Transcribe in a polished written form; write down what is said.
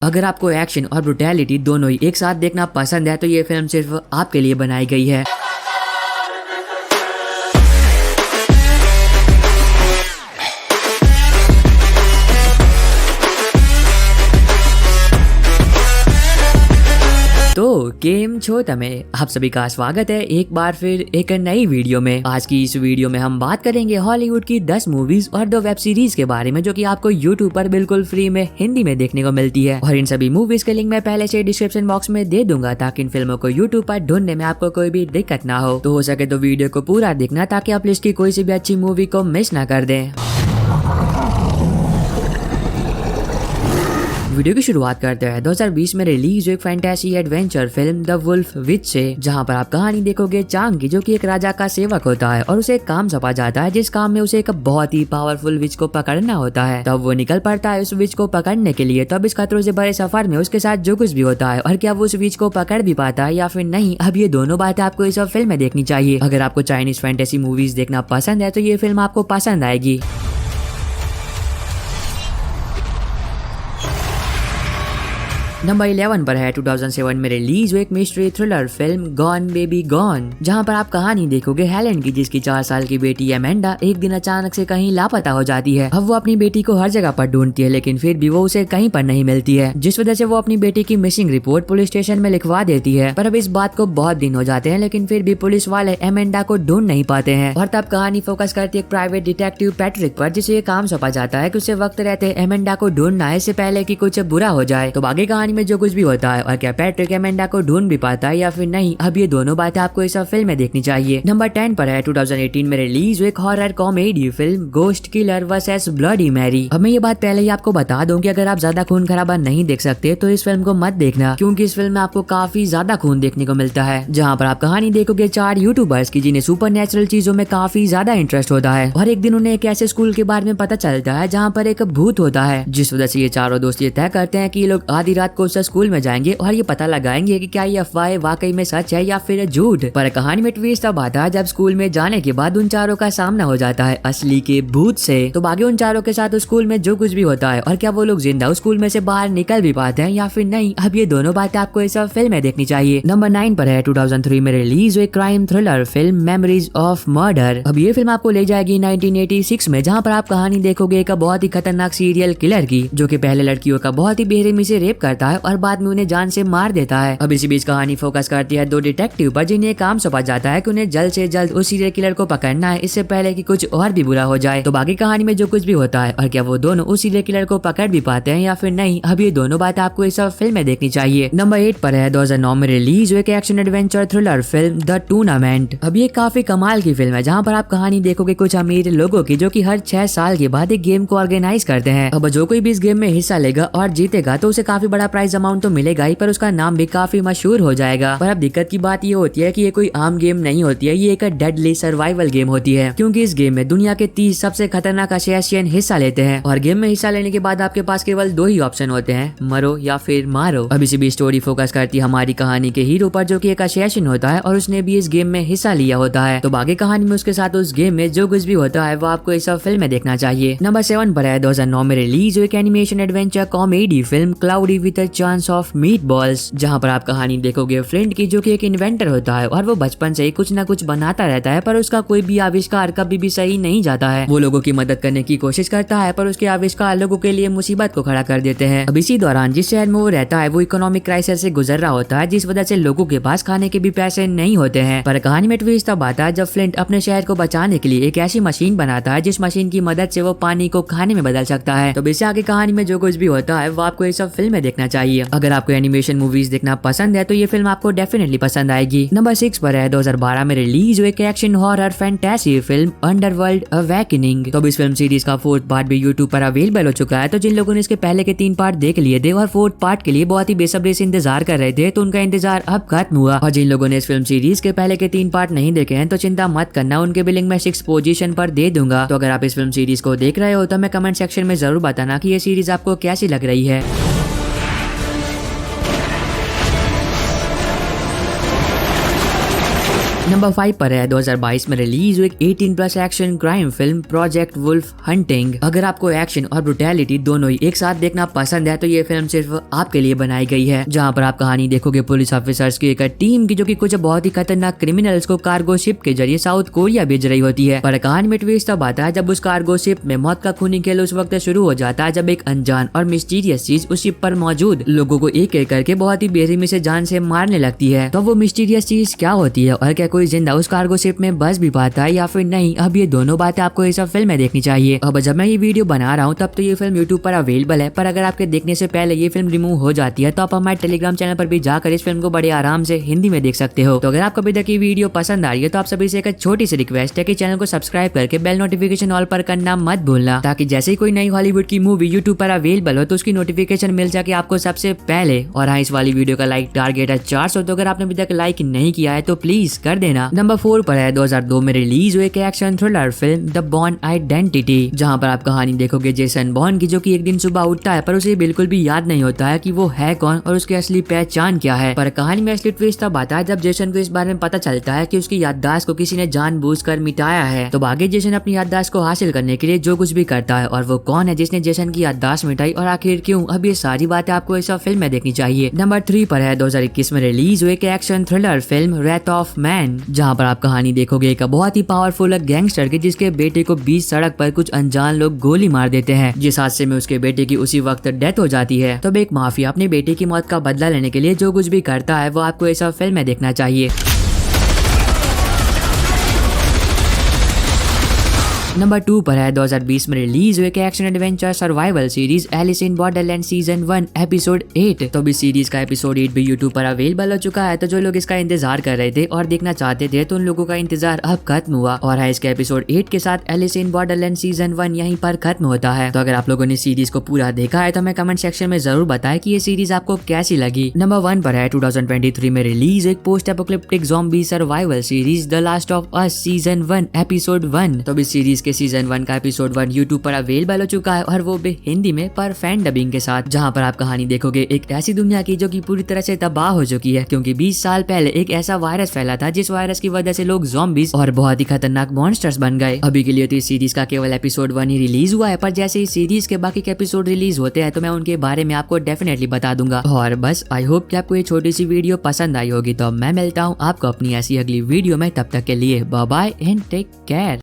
अगर आपको एक्शन और ब्रुटैलिटी दोनों ही एक साथ देखना पसंद है तो ये फिल्म सिर्फ आपके लिए बनाई गई है। तो गेम छोटा में आप सभी का स्वागत है एक बार फिर एक नई वीडियो में। आज की इस वीडियो में हम बात करेंगे हॉलीवुड की 10 मूवीज और 2 वेब सीरीज के बारे में जो कि आपको यूट्यूब पर बिल्कुल फ्री में हिंदी में देखने को मिलती है। और इन सभी मूवीज के लिंक मैं पहले से डिस्क्रिप्शन बॉक्स में दे दूंगा ताकि इन फिल्मों को यूट्यूब पर ढूंढने में आपको कोई भी दिक्कत ना हो सके तो वीडियो को पूरा देखना ताकि आप लिस्ट की कोई सी भी अच्छी मूवी को मिस ना कर दें। वीडियो की शुरुआत करते हैं 2020 में रिलीज एक fantasy adventure film the wolf witch से, जहां पर आप कहानी देखोगे चांग की जो कि एक राजा का सेवक होता है और उसे एक काम सौंपा जाता है जिस काम में उसे एक बहुत ही पावरफुल विच को पकड़ना होता है। तब वो निकल पड़ता है उस विच को पकड़ने के लिए। तब इस खतरों से बड़े सफर में उसके साथ जो कुछ भी होता है और क्या वो उस विच को पकड़ भी पाता है या फिर नहीं, अब ये दोनों बातें आपको इस फिल्म में देखनी चाहिए। अगर आपको चाइनीज फैंटेसी मूवीज देखना पसंद है तो ये फिल्म आपको पसंद आएगी। नंबर 11 पर है 2007 में रिलीज हुई एक mystery thriller film gone baby gone, जहां पर आप कहानी देखोगे हेलेन की जिसकी 4 साल की बेटी एमेंडा एक दिन अचानक से कहीं लापता हो जाती है। अब वो अपनी बेटी को हर जगह पर ढूंढती है लेकिन फिर भी वो उसे कहीं पर नहीं मिलती है, जिस वजह से वो अपनी बेटी की मिसिंग रिपोर्ट पुलिस स्टेशन में लिखवा देती है। पर अब इस बात को बहुत दिन हो जाते हैं लेकिन फिर भी पुलिस वाले एमेंडा को ढूंढ नहीं पाते हैं। और तब कहानी फोकस करती है एक प्राइवेट डिटेक्टिव पैट्रिक पर, जिसे ये काम सौंपा जाता है कि उसे वक्त रहते एमेंडा को ढूंढना है इससे पहले कि कुछ बुरा हो जाए। तो आगे कहानी में जो कुछ भी होता है और क्या पैट्रिक एमेंडा को ढूंढ भी पाता है या फिर नहीं, अब ये दोनों बातें आपको इस फिल्म में देखनी चाहिए। नंबर 10 पर है 2018 में रिलीज हुई एक horror comedy film ghost killer versus bloody Mary. अब मैं ये बात पहले ही आपको बता दूं कि अगर आप ज्यादा खून खराबा नहीं देख सकते तो इस फिल्म को मत देखना, क्योंकि इस फिल्म में आपको काफी ज्यादा खून देखने को मिलता है। जहाँ पर आप कहानी देखोगे 4 यूट्यूबर्स की जिन्हें सुपर नेचुरल चीजों में काफी ज्यादा इंटरेस्ट होता है और एक दिन उन्हें एक ऐसे स्कूल के बारे में पता चलता है जहाँ पर एक भूत होता है, जिस वजह से ये चारों दोस्त ये तय करते हैं कि ये लोग आधी रात को उस स्कूल में जाएंगे और ये पता लगाएंगे कि क्या ये अफवाह वाकई में सच है या फिर झूठ। पर कहानी में ट्विस्ट तब आता है जब स्कूल में जाने के बाद उन चारों का सामना हो जाता है असली के भूत से। तो बाकी उन चारों के साथ स्कूल में जो कुछ भी होता है और क्या वो लोग जिंदा उस स्कूल में से बाहर निकल भी पाते हैं या फिर नहीं, अब ये दोनों बातें आपको इस फिल्म में देखनी चाहिए। नंबर 9 पर है 2003 में रिलीज हुई crime thriller film memories of murder. अब ये फिल्म आपको ले जाएगी 1986 में, जहाँ पर आप कहानी देखोगे एक बहुत ही खतरनाक सीरियल किलर की जो कि पहले लड़कियों का बहुत ही बेरहमी से रेप करता है और बाद में उन्हें जान से मार देता है। अब इसी बीच कहानी फोकस करती है 2 डिटेक्टिव पर जिन्हें काम सौंपा जाता है कि उन्हें जल्द से जल्द उस सीरियल किलर को पकड़ना है इससे पहले कि कुछ और भी बुरा हो जाए। तो बाकी कहानी में जो कुछ भी होता है और क्या वो दोनों उस सीरियल किलर को पकड़ भी पाते हैं या फिर नहीं, अब ये दोनों बातें आपको इस फिल्म में देखनी चाहिए। नंबर 8 पर है 2009 में रिलीज हुई एक action adventure thriller film the tournament. अब ये काफी कमाल की फिल्म है जहाँ पर आप कहानी देखोगे कुछ अमीर लोगों की जो कि हर 6 साल के बाद एक गेम को ऑर्गेनाइज करते हैं। अब जो कोई भी इस गेम में हिस्सा लेगा और जीतेगा तो उसे काफी बड़ा प्राइज अमाउंट तो मिलेगा ही, पर उसका नाम भी काफी मशहूर हो जाएगा। पर अब दिक्कत की बात ये होती है कि ये कोई आम गेम नहीं होती है, ये एक डेडली सर्वाइवल गेम होती है, क्योंकि इस गेम में दुनिया के 30 सबसे खतरनाक असैसिन हिस्सा लेते हैं और गेम में हिस्सा लेने के बाद आपके पास केवल 2 ही ऑप्शन होते हैं, मरो या फिर मारो। अब इसी भी स्टोरी फोकस करती है हमारी कहानी के हीरो पर जो कि एक असैसिन होता है और उसने भी इस गेम में हिस्सा लिया होता है। तो बाकी कहानी में उसके साथ उस गेम में जो कुछ भी होता है वो आपको इस फिल्म में देखना चाहिए। नंबर 7 पर है 2009 में रिलीज हुई एक animation adventure comedy film cloudy with a chance of meat balls, जहाँ पर आप कहानी देखोगे फ्लिंट की जो कि एक इन्वेंटर होता है और वो बचपन से ही कुछ ना कुछ बनाता रहता है, पर उसका कोई भी आविष्कार कभी भी सही नहीं जाता है। वो लोगों की मदद करने की कोशिश करता है पर उसके आविष्कार लोगों के लिए मुसीबत को खड़ा कर देते हैं। अब इसी दौरान जिस शहर में वो रहता है वो इकोनॉमिक क्राइसिस से गुजर रहा होता है, जिस वजह से लोगों के पास खाने के भी पैसे नहीं होते हैं। पर कहानी में ट्विस्ट तब आता है जब फ्लिंट अपने शहर को बचाने के लिए एक ऐसी मशीन बनाता है जिस मशीन की मदद से वो पानी को खाने में बदल सकता है। तो इससे आगे कहानी में जो कुछ भी होता है वो आपको इस फिल्म में देखना चाहिए। अगर आपको एनिमेशन मूवीज देखना पसंद है तो ये फिल्म आपको डेफिनेटली पसंद आएगी। नंबर 6 पर है 2012 में रिलीज हुई एक action horror fantasy film underworld awakening. तो इस फिल्म सीरीज का 4th पार्ट भी यूट्यूब पर अवेलेबल हो चुका है। तो जिन लोगों ने इसके पहले के 3 पार्ट देख लिए थे और 4th पार्ट के लिए बहुत ही बेसब्री से इंतजार कर रहे थे तो उनका इंतजार अब खत्म हुआ। और जिन लोगों ने इस फिल्म सीरीज के पहले के 3 पार्ट नहीं देखे हैं तो चिंता मत करना, उनके भी लिंक मैं 6th पोजीशन पर दे दूंगा। तो अगर आप इस फिल्म सीरीज को देख रहे हो तो मैं कमेंट सेक्शन में जरूर बताना कि ये सीरीज आपको कैसी लग रही है। नंबर 5 पर है 2022 में रिलीज हुई 18+ action crime film project wolf hunting. अगर आपको एक्शन और ब्रुटैलिटी दोनों ही एक साथ देखना पसंद है तो ये फिल्म सिर्फ आपके लिए बनाई गई है, जहाँ पर आप कहानी देखोगे पुलिस ऑफिसर्स की एक टीम की जो कि कुछ बहुत ही खतरनाक क्रिमिनल्स को कार्गो शिप के जरिए साउथ कोरिया भेज रही होती है। पर कहानी में ट्विस्ट तब आता है जब उस कार्गो शिप में मौत का खूनी खेल उस वक्त शुरू हो जाता है जब एक अनजान और मिस्टीरियस चीज उस शिप पर मौजूद लोगों को एक एक करके बहुत ही बेरहमी से जान से मारने लगती है। तो वो मिस्टीरियस चीज क्या होती है और क्या कोई जिंदा उस कार्गो शिप में बस भी पाता है या फिर नहीं, अब ये दोनों बातें आपको इस फिल्म में देखनी चाहिए। अब जब मैं ये वीडियो बना रहा हूँ तब तो ये फिल्म यूट्यूब पर अवेलेबल है, पर अगर आपके देखने से पहले ये फिल्म रिमूव हो जाती है तो आप हमारे टेलीग्राम चैनल पर भी जाकर इस फिल्म को बड़े आराम से हिंदी में देख सकते हो। तो अगर आपको अभी तक ये वीडियो पसंद आ रही है तो आप सभी से एक छोटी सी रिक्वेस्ट है कि चैनल को सब्सक्राइब करके बेल नोटिफिकेशन ऑल पर करना मत भूलना, ताकि जैसे ही कोई नई हॉलीवुड की मूवी यूट्यूब पर अवेलेबल हो तो उसकी नोटिफिकेशन मिल जाए आपको सबसे पहले। और हाँ, इस वाली वीडियो का लाइक टारगेट है 400, तो अगर आपने अभी तक लाइक नहीं किया है तो प्लीज कर देना। नंबर 4 पर है 2002 में रिलीज हुई एक action thriller film the born identity, जहाँ पर आप कहानी देखोगे जेसन बॉर्न की, जो कि एक दिन सुबह उठता है पर उसे बिल्कुल भी याद नहीं होता है कि वो है कौन और उसकी असली पहचान क्या है। पर कहानी में असली ट्विस्ट तब आता है जब जेसन को इस बारे में पता चलता है कि उसकी याददाश्त को किसी ने जानबूझकर मिटाया है। तो आगे जेसन अपनी याददाश्त को हासिल करने के लिए जो कुछ भी करता है और वो कौन है जिसने जेसन की याददाश्त मिटाई और आखिर क्यों, अब ये सारी बातें आपको इस फिल्म में देखनी चाहिए। नंबर 3 पर है 2021 में रिलीज हुई एक action thriller film Wraith of man, जहाँ पर आप कहानी देखोगे एक बहुत ही पावरफुल गैंगस्टर की जिसके बेटे को बीच सड़क पर कुछ अनजान लोग गोली मार देते हैं, जिस हादसे में उसके बेटे की उसी वक्त डेथ हो जाती है। तब एक माफिया अपने बेटे की मौत का बदला लेने के लिए जो कुछ भी करता है वो आपको इस फिल्म में देखना चाहिए। नंबर 2 पर है 2020 में रिलीज हुई action adventure survival series Alice in Borderland season 1 episode 8। तो भी सीरीज का एपिसोड 8 भी यूट्यूब पर अवेलेबल हो चुका है, तो जो लोग इसका इंतजार कर रहे थे और देखना चाहते थे तो उन लोगों का इंतजार अब खत्म हुआ। और है इसके एपिसोड 8 के साथ एलिस इन बॉर्डरलैंड सीजन 1 यहीं पर खत्म होता है। तो अगर आप लोगों ने सीरीज को पूरा देखा है तो हमें कमेंट सेक्शन में जरूर बताएं कि ये सीरीज आपको कैसी लगी। नंबर 1 पर है 2023 में रिलीज एक post apocalyptic zombie survival series the last of us season 1 episode 1। तो भी सीरीज के सीजन 1 का एपिसोड 1 यूट्यूब पर अवेलेबल हो चुका है और वो भी हिंदी में पर फैन डबिंग के साथ, जहां पर आप कहानी देखोगे एक ऐसी दुनिया की जो कि पूरी तरह से तबाह हो चुकी है, क्योंकि 20 साल पहले एक ऐसा वायरस फैला था जिस वायरस की वजह से लोग ज़ॉम्बीज और बहुत ही खतरनाक मॉन्स्टर्स बन गए। अभी के लिए तो इस सीरीज का केवल एपिसोड 1 ही रिलीज हुआ है, पर जैसे ही सीरीज के बाकी के एपिसोड रिलीज होते हैं तो मैं उनके बारे में आपको डेफिनेटली बता दूंगा। और बस आई होप कि आपको ये छोटी सी वीडियो पसंद आई होगी। तो मैं मिलता हूँ आपको अपनी ऐसी अगली वीडियो में, तब तक के लिए bye bye and take care.